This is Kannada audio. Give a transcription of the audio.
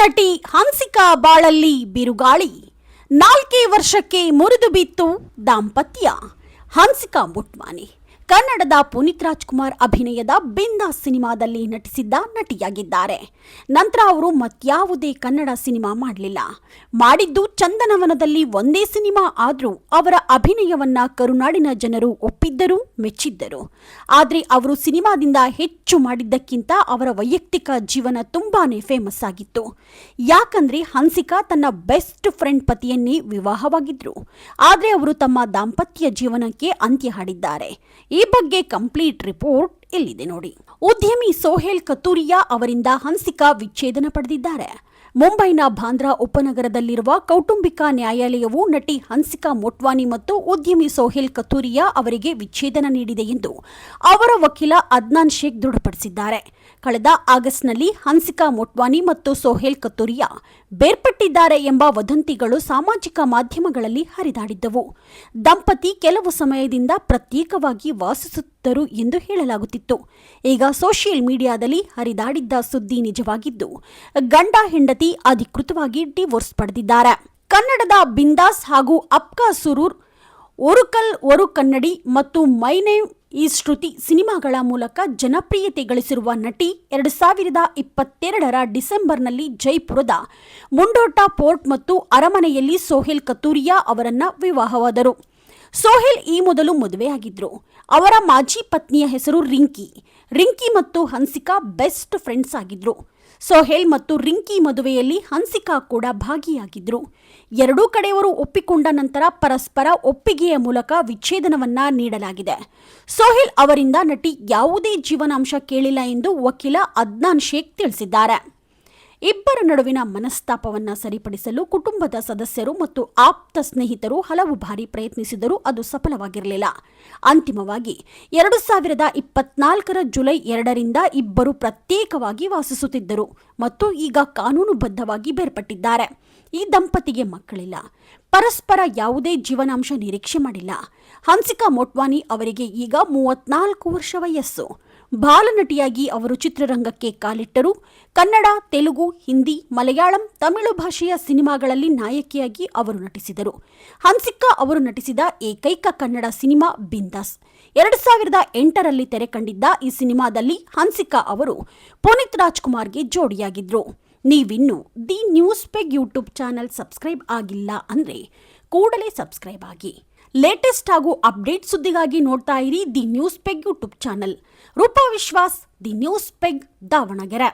ನಟಿ ಹನ್ಸಿಕಾ ಬಾಳಲ್ಲಿ ಬಿರುಗಾಳಿ. 4 ವರ್ಷಕ್ಕೆ ಮುರಿದು ಬಿತ್ತು ದಾಂಪತ್ಯ. ಹನ್ಸಿಕಾ ಮೋಟ್ವಾನಿ ಕನ್ನಡದ ಪುನೀತ್ ರಾಜ್ಕುಮಾರ್ ಅಭಿನಯದ ಬಿಂದಾಸ್ ಸಿನಿಮಾದಲ್ಲಿ ನಟಿಸಿದ್ದ ನಟಿಯಾಗಿದ್ದಾರೆ. ನಂತರ ಅವರು ಮತ್ಯಾವುದೇ ಕನ್ನಡ ಸಿನಿಮಾ ಮಾಡಲಿಲ್ಲ. ಮಾಡಿದ್ದು ಚಂದನವನದಲ್ಲಿ ಒಂದೇ ಸಿನಿಮಾ ಆದರೂ ಅವರ ಅಭಿನಯವನ್ನ ಕರುನಾಡಿನ ಜನರು ಒಪ್ಪಿದ್ದರು, ಮೆಚ್ಚಿದ್ದರು. ಆದರೆ ಅವರು ಸಿನಿಮಾದಿಂದ ಹೆಚ್ಚು ಮಾಡಿದ್ದಕ್ಕಿಂತ ಅವರ ವೈಯಕ್ತಿಕ ಜೀವನ ತುಂಬಾನೇ ಫೇಮಸ್ ಆಗಿತ್ತು. ಯಾಕಂದ್ರೆ ಹನ್ಸಿಕಾ ತನ್ನ ಬೆಸ್ಟ್ ಫ್ರೆಂಡ್ ಪತಿಯನ್ನೇ ವಿವಾಹವಾಗಿದ್ರು. ಆದರೆ ಅವರು ತಮ್ಮ ದಾಂಪತ್ಯ ಜೀವನಕ್ಕೆ ಅಂತ್ಯ ಹಾಡಿದ್ದಾರೆ. ಈ ಬಗ್ಗೆ ಕಂಪ್ಲೀಟ್ ರಿಪೋರ್ಟ್ ಇಲ್ಲಿದೆ ನೋಡಿ. ಉದ್ಯಮಿ ಸೋಹೇಲ್ ಕತೂರಿಯಾ ಅವರಿಂದ ಹನ್ಸಿಕಾ ವಿಚ್ಛೇದನ ಪಡೆದಿದ್ದಾರೆ. ಮುಂಬೈನ ಬಾಂದ್ರಾ ಉಪನಗರದಲ್ಲಿರುವ ಕೌಟುಂಬಿಕ ನ್ಯಾಯಾಲಯವು ನಟಿ ಹನ್ಸಿಕಾ ಮೋಟ್ವಾನಿ ಮತ್ತು ಉದ್ಯಮಿ ಸೋಹೇಲ್ ಕತೂರಿಯಾ ಅವರಿಗೆ ವಿಚ್ಛೇದನ ನೀಡಿದೆ ಎಂದು ಅವರ ವಕೀಲ ಅದ್ನಾನ್ ಶೇಖ್ ದೃಢಪಡಿಸಿದ್ದಾರೆ. ಕಳೆದ ಆಗಸ್ಟ್ನಲ್ಲಿ ಹನ್ಸಿಕಾ ಮೋಟ್ವಾನಿ ಮತ್ತು ಸೋಹೇಲ್ ಕತೂರಿಯಾ ಬೇರ್ಪಟ್ಟಿದ್ದಾರೆ ಎಂಬ ವದಂತಿಗಳು ಸಾಮಾಜಿಕ ಮಾಧ್ಯಮಗಳಲ್ಲಿ ಹರಿದಾಡಿದ್ದವು. ದಂಪತಿ ಕೆಲವು ಸಮಯದಿಂದ ಪ್ರತ್ಯೇಕವಾಗಿ ವಾಸಿಸುತ್ತಿದ್ದರು ಎಂದು ಹೇಳಲಾಗುತ್ತಿತ್ತು. ಈಗ ಸೋಷಿಯಲ್ ಮೀಡಿಯಾದಲ್ಲಿ ಹರಿದಾಡಿದ್ದ ಸುದ್ದಿ ನಿಜವಾಗಿದ್ದು, ಗಂಡ ಹೆಂಡತಿ ಅಧಿಕೃತವಾಗಿ ಡಿವೋರ್ಸ್ ಪಡೆದಿದ್ದಾರೆ. ಕನ್ನಡದ ಬಿಂದಾಸ್ ಹಾಗೂ ಅಪ್ಕಾ ಸುರೂರ್, ಒರುಕಲ್ ಒರು ಕನ್ನಡಿ ಮತ್ತು ಮೈ ನೇಮ್ ಈಸ್ ಶ್ರುತಿ ಸಿನಿಮಾಗಳ ಮೂಲಕ ಜನಪ್ರಿಯತೆ ಗಳಿಸಿರುವ ನಟಿ 2022ರ ಡಿಸೆಂಬರ್ನಲ್ಲಿ ಜೈಪುರದ ಮುಂಡೋಟಾ ಪೋರ್ಟ್ ಮತ್ತು ಅರಮನೆಯಲ್ಲಿ ಸೋಹೇಲ್ ಕತೂರಿಯಾ ಅವರನ್ನ ವಿವಾಹವಾದರು. ಸೋಹೇಲ್ ಈ ಮೊದಲು ಮದುವೆಯಾಗಿದ್ರು. ಅವರ ಮಾಜಿ ಪತ್ನಿಯ ಹೆಸರು ರಿಂಕಿ ಮತ್ತು ಹನ್ಸಿಕಾ ಬೆಸ್ಟ್ ಫ್ರೆಂಡ್ಸ್ ಆಗಿದ್ರು. ಸೋಹೇಲ್ ಮತ್ತು ರಿಂಕಿ ಮದುವೆಯಲ್ಲಿ ಹನ್ಸಿಕಾ ಕೂಡ ಭಾಗಿಯಾಗಿದ್ರು. ಎರಡೂ ಕಡೆಯವರು ಒಪ್ಪಿಕೊಂಡ ನಂತರ ಪರಸ್ಪರ ಒಪ್ಪಿಗೆಯ ಮೂಲಕ ವಿಚ್ಛೇದನವನ್ನ ನೀಡಲಾಗಿದೆ. ಸೋಹೇಲ್ ಅವರಿಂದ ನಟಿ ಯಾವುದೇ ಜೀವನಾಂಶ ಕೇಳಿಲ್ಲ ಎಂದು ವಕೀಲ ಅದ್ನಾನ್ ಶೇಖ್ ತಿಳಿಸಿದ್ದಾರೆ. ಇಬ್ಬರ ನಡುವಿನ ಮನಸ್ತಾಪವನ್ನ ಸರಿಪಡಿಸಲು ಕುಟುಂಬದ ಸದಸ್ಯರು ಮತ್ತು ಆಪ್ತ ಸ್ನೇಹಿತರು ಹಲವು ಬಾರಿ ಪ್ರಯತ್ನಿಸಿದರೂ ಅದು ಸಫಲವಾಗಿರಲಿಲ್ಲ. ಅಂತಿಮವಾಗಿ 2024ರ ಜುಲೈ 2ರಿಂದ ಇಬ್ಬರು ಪ್ರತ್ಯೇಕವಾಗಿ ವಾಸಿಸುತ್ತಿದ್ದರು ಮತ್ತು ಈಗ ಕಾನೂನುಬದ್ಧವಾಗಿ ಬೇರ್ಪಟ್ಟಿದ್ದಾರೆ. ಈ ದಂಪತಿಗೆ ಮಕ್ಕಳಿಲ್ಲ. ಪರಸ್ಪರ ಯಾವುದೇ ಜೀವನಾಂಶ ನಿರೀಕ್ಷೆ ಮಾಡಿಲ್ಲ. ಹನ್ಸಿಕಾ ಮೋಟ್ವಾನಿ ಅವರಿಗೆ ಈಗ 34 ವರ್ಷ ವಯಸ್ಸು. ಬಾಲನಟಿಯಾಗಿ ಅವರು ಚಿತ್ರರಂಗಕ್ಕೆ ಕಾಲಿಟ್ಟರು. ಕನ್ನಡ, ತೆಲುಗು, ಹಿಂದಿ, ಮಲಯಾಳಂ, ತಮಿಳು ಭಾಷೆಯ ಸಿನಿಮಾಗಳಲ್ಲಿ ನಾಯಕಿಯಾಗಿ ಅವರು ನಟಿಸಿದರು. ಹನ್ಸಿಕಾ ಅವರು ನಟಿಸಿದ ಏಕೈಕ ಕನ್ನಡ ಸಿನಿಮಾ ಬಿಂದಾಸ್. 2008ರಲ್ಲಿ ತೆರೆ ಕಂಡಿದ್ದ ಈ ಸಿನಿಮಾದಲ್ಲಿ ಹನ್ಸಿಕಾ ಅವರು ಪುನೀತ್ ರಾಜ್ಕುಮಾರ್ಗೆ ಜೋಡಿಯಾಗಿದ್ರು. ನೀವಿನ್ನು the News Peg YouTube channel subscribe ಆಗಿಲ್ಲ ಅಂದ್ರೆ ಕೂಡಲೇ ಸಬ್ಸ್ಕ್ರೈಬ್ ಆಗಿ. ಲೇಟೆಸ್ಟ್ ಹಾಗೂ ಅಪ್ಡೇಟ್ ಸುದ್ದಿಗಾಗಿ ನೋಡ್ತಾ ಇರಿ the News Peg YouTube channel. Roopa Vishwas, the News Peg, Davanagere.